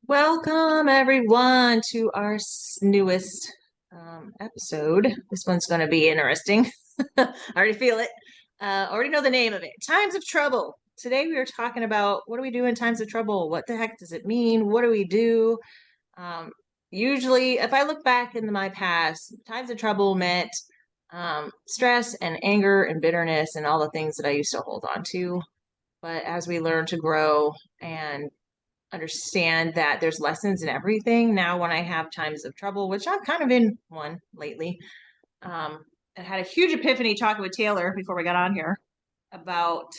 Welcome everyone to our newest episode. This one's going to be interesting. I already feel it. Already know the name of it. Times of trouble. Today we are talking about what do we do in times of trouble? What the heck does it mean? What do we do? Um, Usually, if I look back into my past, times of trouble meant stress and anger and bitterness and all the things that I used to hold on to. But as we learn to grow and understand that there's lessons in everything. Now, when I have times of trouble, which I've kind of in one lately, I had a huge epiphany talking with Taylor before we got on here about,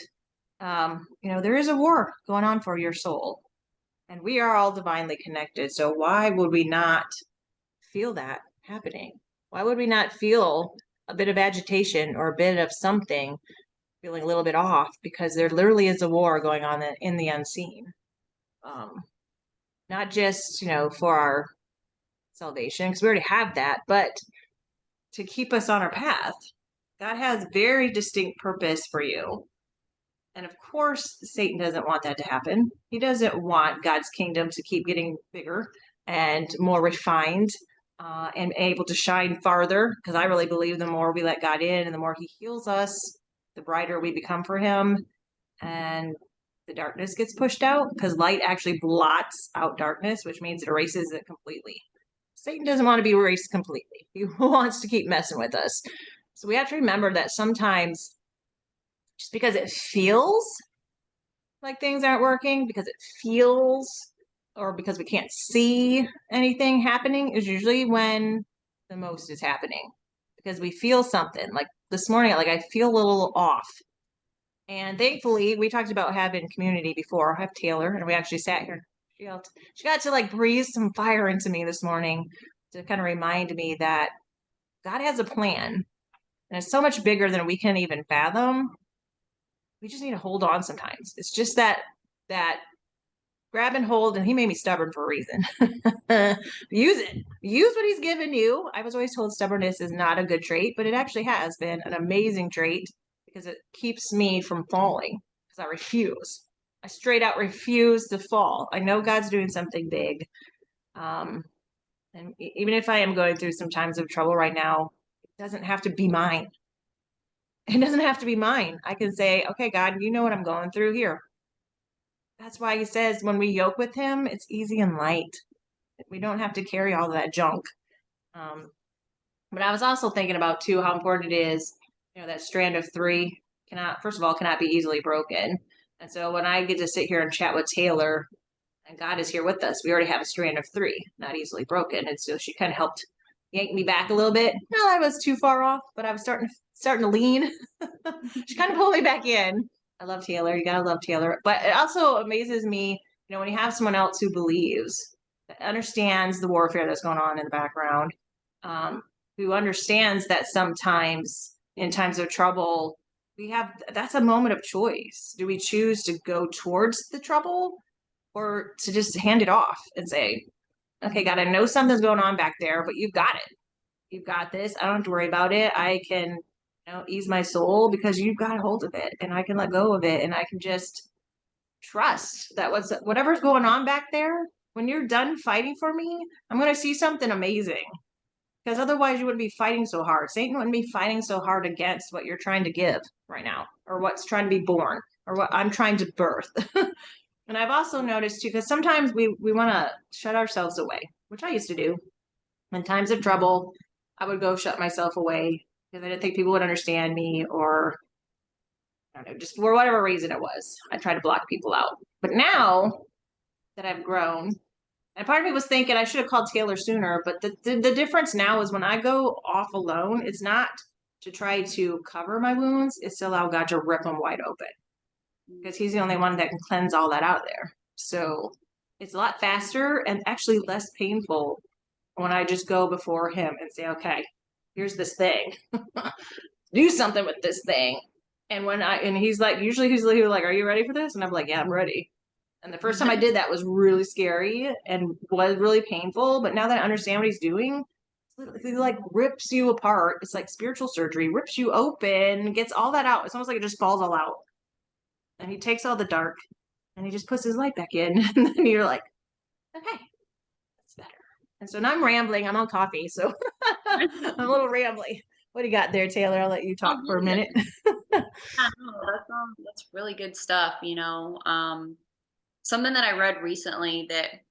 there is a war going on for your soul, and we are all divinely connected. So why would we not feel that happening? Why would we not feel a bit of agitation or a bit of something feeling a little bit off? Because there literally is a war going on in the unseen. Um, Not just, for our salvation, because we already have that, but to keep us on our path. God has very distinct purpose for you. And of course, Satan doesn't want that to happen. He doesn't want God's kingdom to keep getting bigger and more refined and able to shine farther. Because I really believe the more we let God in and the more He heals us, the brighter we become for Him. And the darkness gets pushed out because light actually blots out darkness, which means it erases it completely. Satan doesn't want to be erased completely. He wants to keep messing with us. So we have to remember that sometimes just because it feels like things aren't working, because it feels or because we can't see anything happening is usually when the most is happening. Because we feel something. Like this morning, like I feel a little off. And thankfully, we talked about having community before. I have Taylor, and we actually sat here. She got to like breathe some fire into me this morning to kind of remind me that God has a plan, and it's so much bigger than we can even fathom. We just need to hold on sometimes. It's just that grab and hold, and He made me stubborn for a reason. Use it. Use what He's given you. I was always told stubbornness is not a good trait, but it actually has been an amazing trait because it keeps me from falling because I refuse. I straight out refuse to fall. I know God's doing something big. Um, and even if I am going through some times of trouble right now, it doesn't have to be mine. It doesn't have to be mine. I can say, okay, God, you know what I'm going through here. That's why He says when we yoke with Him, it's easy and light. We don't have to carry all that junk. Um, but I was also thinking about too how important it is, that strand of three first of all, cannot be easily broken. And so when I get to sit here and chat with Taylor, and God is here with us, we already have a strand of three, not easily broken. And so she kind of helped yank me back a little bit. Not that I was too far off, but I was starting to lean. She kind of pulled me back in. I love Taylor. You gotta love Taylor. But it also amazes me, when you have someone else who believes, that understands the warfare that's going on in the background, um, who understands that sometimes in times of trouble, that's a moment of choice. Do we choose to go towards the trouble or to just hand it off and say, okay, God, I know something's going on back there, but you've got it. You've got this. I don't have to worry about it. I can, ease my soul because you've got a hold of it and I can let go of it and I can just trust that whatever's going on back there, when you're done fighting for me, I'm going to see something amazing. Because otherwise, you wouldn't be fighting so hard. Satan wouldn't be fighting so hard against what you're trying to give right now, or what's trying to be born, or what I'm trying to birth. And I've also noticed too, because sometimes we want to shut ourselves away, which I used to do. In times of trouble, I would go shut myself away because I didn't think people would understand me, or I don't know, just for whatever reason it was. I try to block people out. But now that I've grown, and part of me was thinking I should have called Taylor sooner, but the difference now is when I go off alone, it's not to try to cover my wounds, it's to allow God to rip them wide open because He's the only one that can cleanse all that out of there. So it's a lot faster and actually less painful when I just go before Him and say, okay, here's this thing. Do something with this thing. And He's like, usually he's like, are you ready for this? And I'm like, yeah, I'm ready. And the first time I did that was really scary and was really painful. But now that I understand what He's doing, He like rips you apart. It's like spiritual surgery, rips you open, gets all that out. It's almost like it just falls all out. And He takes all the dark and He just puts His light back in. And then you're like, Okay, that's better. And so now I'm rambling. I'm on coffee, so I'm a little rambly. What do you got there, Taylor? I'll let you Oh, talk for a minute. yeah, no, that's really good stuff, you know. Something that I read recently that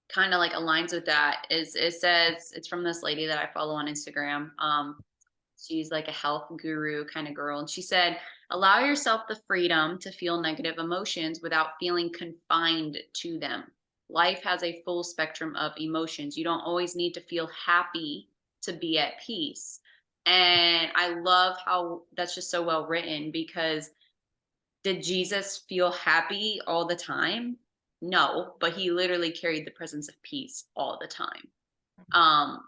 kind of like aligns with that is it says it's from this lady that I follow on Instagram. She's like a health guru kind of girl. And she said, allow yourself the freedom to feel negative emotions without feeling confined to them. Life has a full spectrum of emotions. You don't always need to feel happy to be at peace. And I love how that's just so well written because did Jesus feel happy all the time? No, but he literally carried the presence of peace all the time. Um,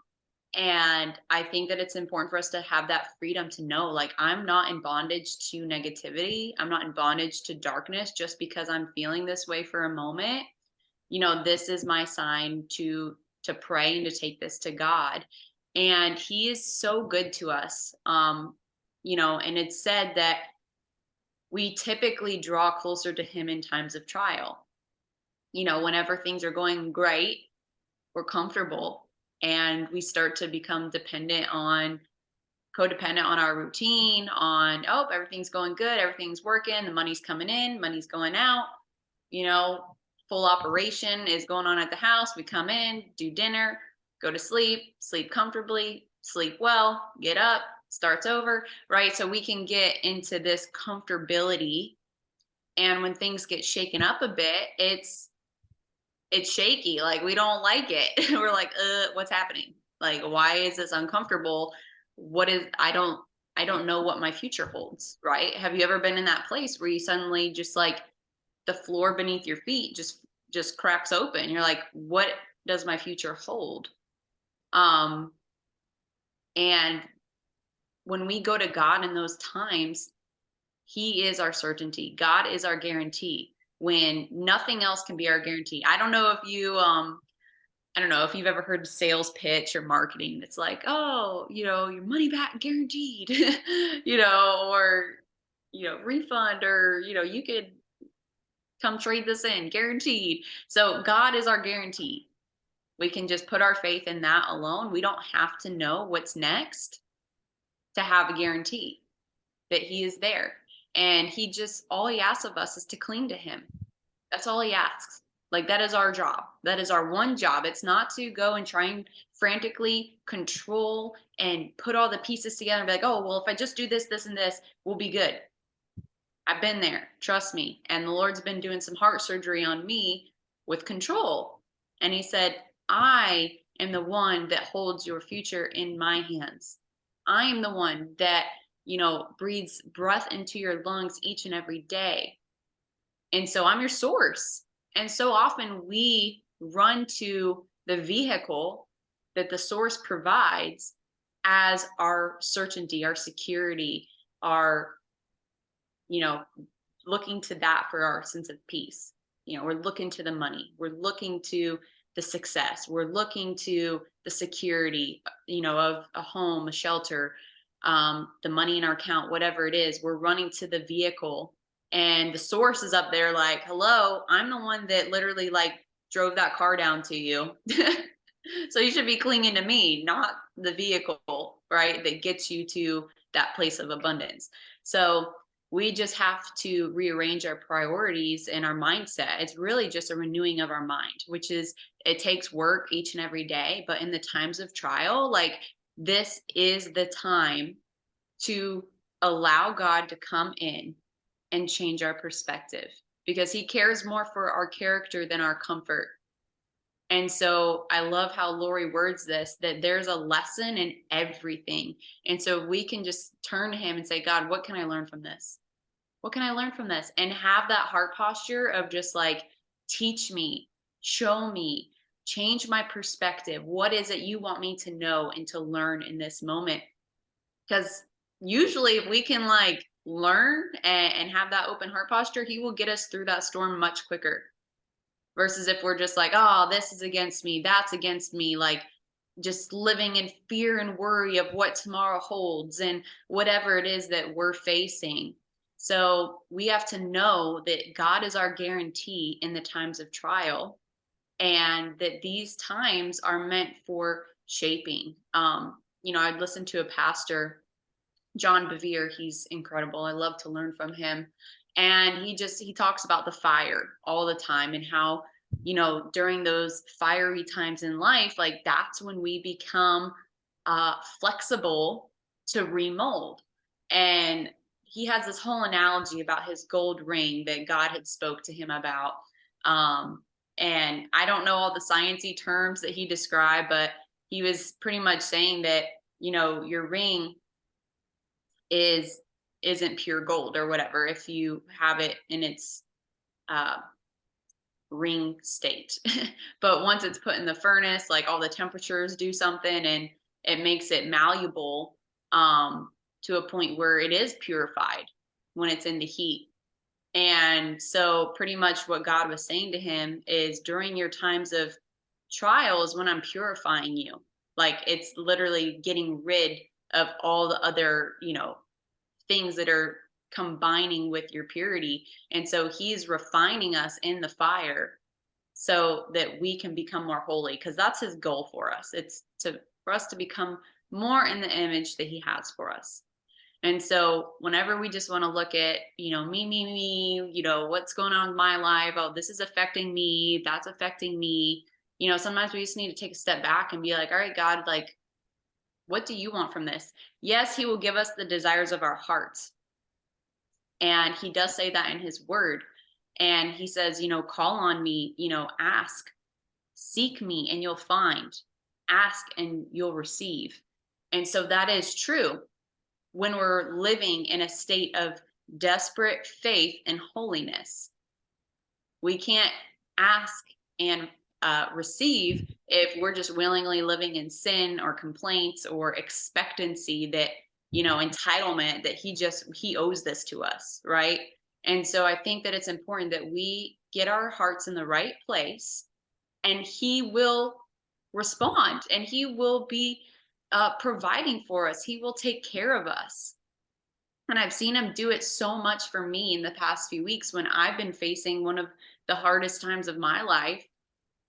and I think that it's important for us to have that freedom to know, like, I'm not in bondage to negativity. I'm not in bondage to darkness just because I'm feeling this way for a moment. You know, this is my sign to pray and to take this to God. And he is so good to us. You know, and it's said that we typically draw closer to him in times of trial. You know, whenever things are going great, we're comfortable and we start to become codependent on our routine, on, oh, everything's going good, everything's working, the money's coming in, money's going out, you know, full operation is going on at the house. We come in, do dinner, go to sleep, sleep comfortably, sleep well, get up, starts over, right? So we can get into this comfortability. And when things get shaken up a bit, it's shaky. Like we don't like it. We're like, what's happening? Like, why is this uncomfortable? What is, I don't know what my future holds, right? Have you ever been in that place where you suddenly just like the floor beneath your feet just cracks open? You're like, what does my future hold? Um, and when we go to God in those times, he is our certainty. God is our guarantee when nothing else can be our guarantee. I don't know if you've ever heard of sales pitch or marketing. It's like, oh, you know, your money back guaranteed, you know, or, you know, refund, or, you know, you could come trade this in guaranteed. So God is our guarantee. We can just put our faith in that alone. We don't have to know what's next to have a guarantee that he is there. And all he asks of us is to cling to him. That's all he asks. Like that is our job. That is our one job. It's not to go and try and frantically control and put all the pieces together and be like, oh, well, if I just do this, this, and this, we'll be good. I've been there. Trust me. And the Lord's been doing some heart surgery on me with control. And he said, I am the one that holds your future in my hands. I am the one that, you know, breathes breath into your lungs each and every day. And so I'm your source. And so often we run to the vehicle that the source provides as our certainty, our security, our, you know, looking to that for our sense of peace. You know, we're looking to the money, we're looking to the success, we're looking to the security, you know, of a home, a shelter, the money in our account, whatever it is, we're running to the vehicle. And the source is up there like, hello, I'm the one that literally like drove that car down to you. So you should be clinging to me, not the vehicle, right? That gets you to that place of abundance. So we just have to rearrange our priorities and our mindset. It's really just a renewing of our mind, which is, it takes work each and every day. But in the times of trial, like this is the time to allow God to come in and change our perspective, because he cares more for our character than our comfort. And so I love how Laurie words this, that there's a lesson in everything. And so we can just turn to him and say, God, what can I learn from this? What can I learn from this? And have that heart posture of just like, teach me, show me, change my perspective. What is it you want me to know and to learn in this moment? Because usually if we can like learn and have that open heart posture, he will get us through that storm much quicker. Versus if we're just like, oh, this is against me, that's against me, like just living in fear and worry of what tomorrow holds and whatever it is that we're facing. So we have to know that God is our guarantee in the times of trial. and that these times are meant for shaping. I'd listen to a pastor, John Bevere. He's incredible. I love to learn from him. And he talks about the fire all the time, and how, during those fiery times in life, like that's when we become flexible to remold. And he has this whole analogy about his gold ring that God had spoke to him about. Um, and I don't know all the sciencey terms that he described, but he was pretty much saying that, your ring is isn't pure gold or whatever if you have it in its uh, ring state. But once it's put in the furnace, like all the temperatures do something, and it makes it malleable, to a point where it is purified when it's in the heat. And so, pretty much what God was saying to him is, during your times of trials, when I'm purifying you, like it's literally getting rid of all the other, things that are combining with your purity. And so he's refining us in the fire so that we can become more holy, because that's his goal for us. It's to for us to become more in the image that he has for us. And so whenever we just want to look at, me, what's going on with my life, oh, this is affecting me, that's affecting me, sometimes we just need to take a step back and be like, all right, God, like, what do you want from this? Yes, he will give us the desires of our hearts. And he does say that in his word. And he says, call on me, ask, seek me, and you'll find, ask, and you'll receive. And so that is true when we're living in a state of desperate faith and holiness. We can't ask and receive if we're just willingly living in sin or complaints or expectancy that, entitlement that he owes this to us, right? And so I think that it's important that we get our hearts in the right place, and he will respond, and he will be providing for us. He will take care of us. And I've seen him do it so much for me in the past few weeks when I've been facing one of the hardest times of my life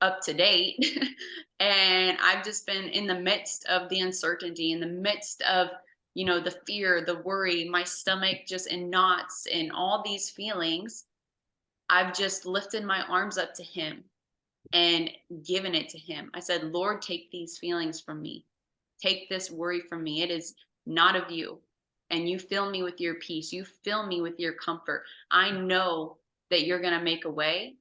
up to date. And I've just been in the midst of the uncertainty, in the midst of, the fear, the worry, my stomach just in knots, and all these feelings. I've just lifted my arms up to him and given it to him. I said, Lord, take these feelings from me. Take this worry from me. It is not of you. And you fill me with your peace. You fill me with your comfort. I know that you're going to make a way.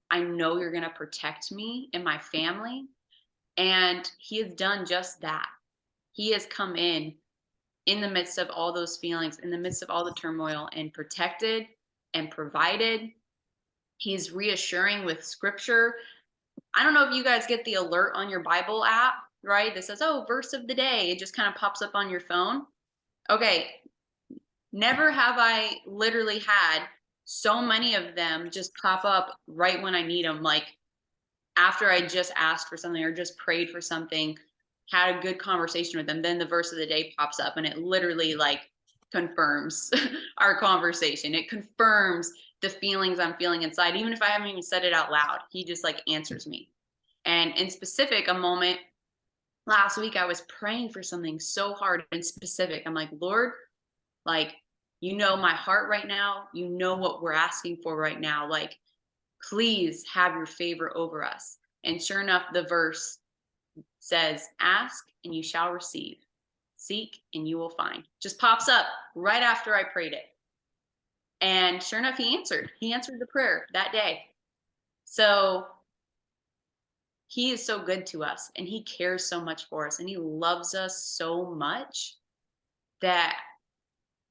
I know you're going to protect me and my family. And he has done just that. He has come in the midst of all those feelings, in the midst of all the turmoil, and protected and provided. He's reassuring with scripture. I don't know if you guys get the alert on your Bible app, right? That says, oh, verse of the day. It just kind of pops up on your phone. Okay. Never have I literally had so many of them just pop up right when I need them. Like after I just asked for something or just prayed for something, had a good conversation with them, then the verse of the day pops up, and it literally like confirms our conversation. It confirms the feelings I'm feeling inside. Even if I haven't even said it out loud, he just like answers me. And in specific, a moment last week, I was praying for something so hard and specific. I'm like, Lord, like, my heart right now. You know what we're asking for right now. Like, please have your favor over us. And sure enough, the verse says, ask and you shall receive. Seek and you will find. Just pops up right after I prayed it. And sure enough, he answered. He answered the prayer that day. So he is so good to us, and he cares so much for us, and he loves us so much that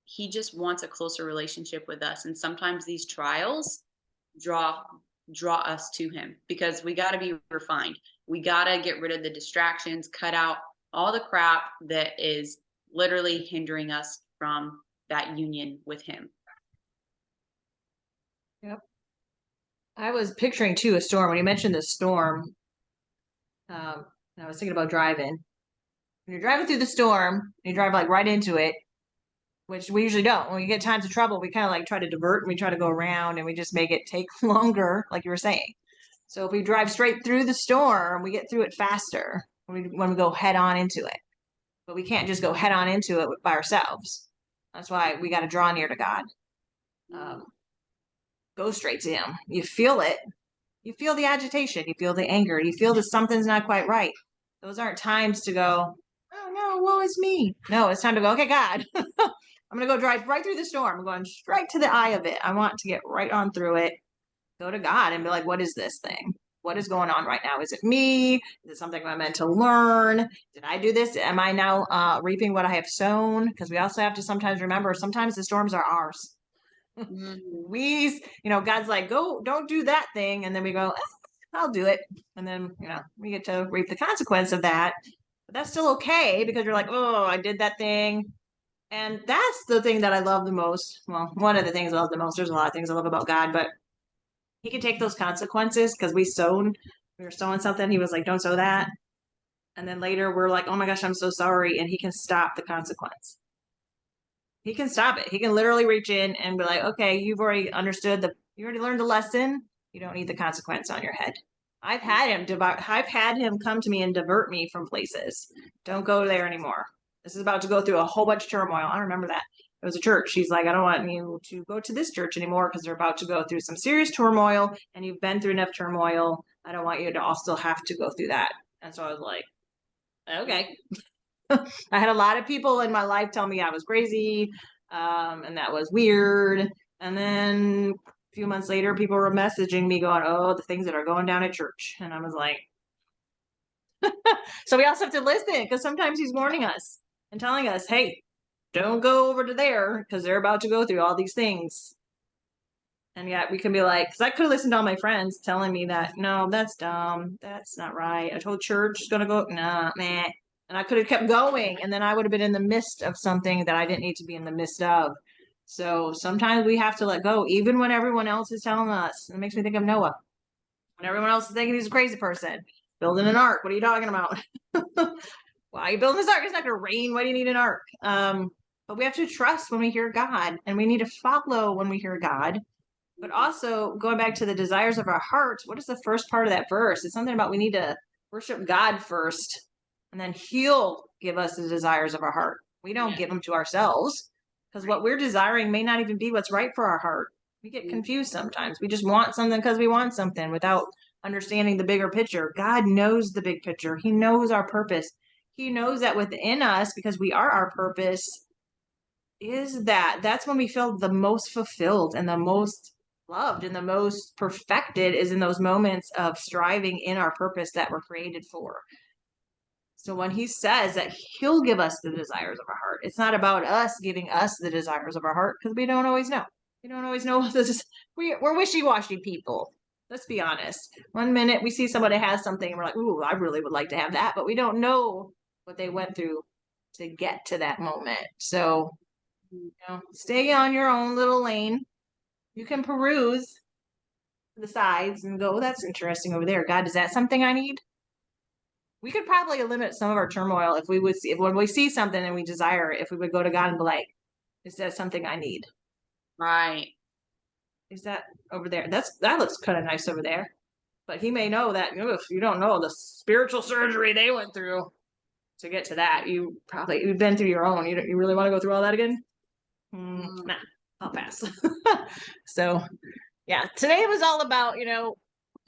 he just wants a closer relationship with us. And sometimes these trials draw us to him, because we got to be refined. We got to get rid of the distractions, cut out all the crap that is literally hindering us from that union with him. Yep. I was picturing too a storm when you mentioned the storm. I was thinking about driving. When you're driving through the storm, you drive like right into it, which we usually don't. When we get times of trouble, we kind of like try to divert and we try to go around and we just make it take longer, like you were saying. So if we drive straight through the storm, we get through it faster when we go head on into it. But we can't just go head on into it by ourselves. That's why we got to draw near to God. Um, go straight to Him. You feel it. You feel the agitation. You feel the anger. You feel that something's not quite right. Those aren't times to go, oh no, woe is me. No, it's time to go, okay, God, I'm going to go drive right through the storm. I'm going straight to the eye of it. I want to get right on through it. Go to God and be like, what is this thing? What is going on right now? Is it me? Is it something I'm meant to learn? Did I do this? Am I now reaping what I have sown? Because we also have to sometimes remember, sometimes the storms are ours. Mm-hmm. God's like, go, don't do that thing. And then we go, I'll do it. And then, we get to reap the consequence of that. But that's still okay because you're like, oh, I did that thing. And that's the thing that I love the most. Well, one of the things I love the most. There's a lot of things I love about God, but He can take those consequences because we were sowing something. He was like, don't sow that. And then later we're like, oh my gosh, I'm so sorry. And He can stop the consequence. He can stop it. He can literally reach in and be like, okay, you already learned the lesson. You don't need the consequence on your head. I've had him come to me and divert me from places. Don't go there anymore. This is about to go through a whole bunch of turmoil. I remember that. It was a church. She's like, I don't want you to go to this church anymore because they're about to go through some serious turmoil and you've been through enough turmoil. I don't want you to also have to go through that. And so I was like, okay. I had a lot of people in my life tell me I was crazy, and that was weird. And then a few months later, people were messaging me going, oh, the things that are going down at church. And I was like, so we also have to listen because sometimes He's warning us and telling us, hey, don't go over to there because they're about to go through all these things. And yet we can be like, because I could have listened to all my friends telling me that, no, that's dumb. That's not right. I told church is going to go, nah, meh. And I could have kept going. And then I would have been in the midst of something that I didn't need to be in the midst of. So sometimes we have to let go, even when everyone else is telling us. It makes me think of Noah. When everyone else is thinking he's a crazy person, building an ark. What are you talking about? Why are you building this ark? It's not going to rain. Why do you need an ark? But we have to trust when we hear God, and we need to follow when we hear God. But also going back to the desires of our hearts, what is the first part of that verse? It's something about we need to worship God first, and then He'll give us the desires of our heart. We don't give them to ourselves because what we're desiring may not even be what's right for our heart. We get confused sometimes. We just want something because we want something without understanding the bigger picture. God knows the big picture. He knows our purpose. He knows that within us, because we are our purpose, that's when we feel the most fulfilled and the most loved and the most perfected is in those moments of striving in our purpose that we're created for. So when He says that He'll give us the desires of our heart, it's not about us giving us the desires of our heart because we don't always know. We don't always know this. We're wishy-washy people. Let's be honest. One minute we see somebody has something and we're like, ooh, I really would like to have that, but we don't know what they went through to get to that moment. So stay on your own little lane. You can peruse the sides and go, oh, that's interesting over there. God, is that something I need? We could probably limit some of our turmoil if we would see, if when we see something and we desire it, if we would go to God and be like, is that something I need? Right. Is that over there? That looks kind of nice over there. But He may know that if you don't know the spiritual surgery they went through to get to that, you've been through your own. You really want to go through all that again? Nah, I'll pass. So yeah, today was all about,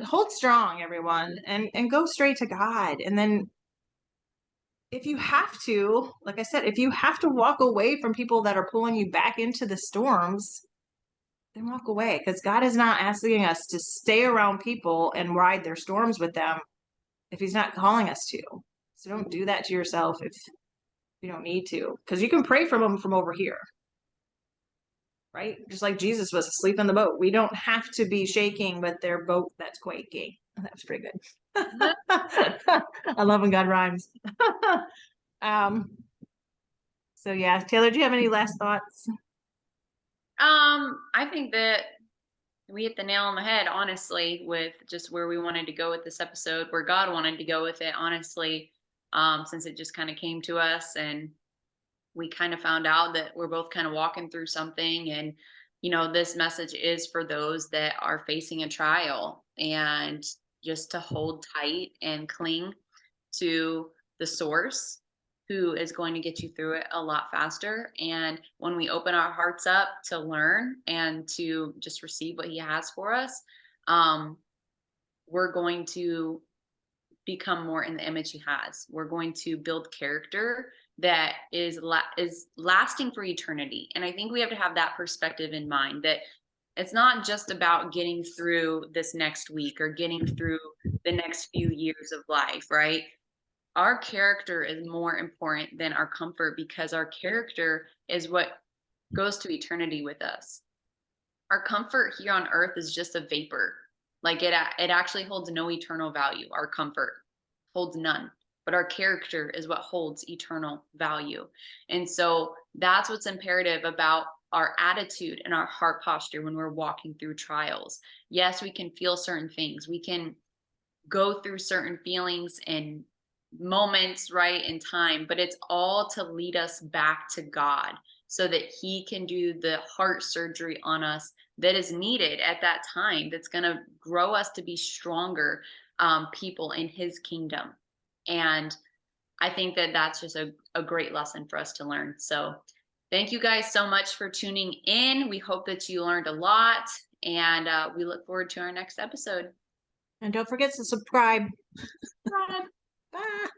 hold strong, everyone, and go straight to God. And then if you have to, like I said, if you have to walk away from people that are pulling you back into the storms, then walk away because God is not asking us to stay around people and ride their storms with them if He's not calling us to. So don't do that to yourself if you don't need to, because you can pray for them from over here. Right? Just like Jesus was asleep in the boat. We don't have to be shaking with their boat that's quaking. That was pretty good. I love when God rhymes. um, so yeah, Taylor, do you have any last thoughts? I think that we hit the nail on the head, honestly, with just where we wanted to go with this episode, where God wanted to go with it, honestly, since it just kind of came to us and we kind of found out that we're both kind of walking through something. And, this message is for those that are facing a trial. And, just to hold tight and cling to the source who is going to get you through it a lot faster. And when we open our hearts up to learn and to just receive what he has for us, um, we're going to become more in the image he has. We're going to build character that is lasting for eternity. And I think we have to have that perspective in mind, that it's not just about getting through this next week or getting through the next few years of life, right? Our character is more important than our comfort, because our character is what goes to eternity with us. Our comfort here on earth is just a vapor. Like it actually holds no eternal value. Our comfort holds none, but our character is what holds eternal value. And so that's what's imperative about our attitude and our heart posture when we're walking through trials. Yes, we can feel certain things. We can go through certain feelings and moments, right, in time, but it's all to lead us back to God so that he can do the heart surgery on us that is needed at that time, that's going to grow us to be stronger people in his kingdom. And I think that that's just a great lesson for us to learn. So thank you guys so much for tuning in. We hope that you learned a lot, and we look forward to our next episode. And don't forget to subscribe. Bye. Bye.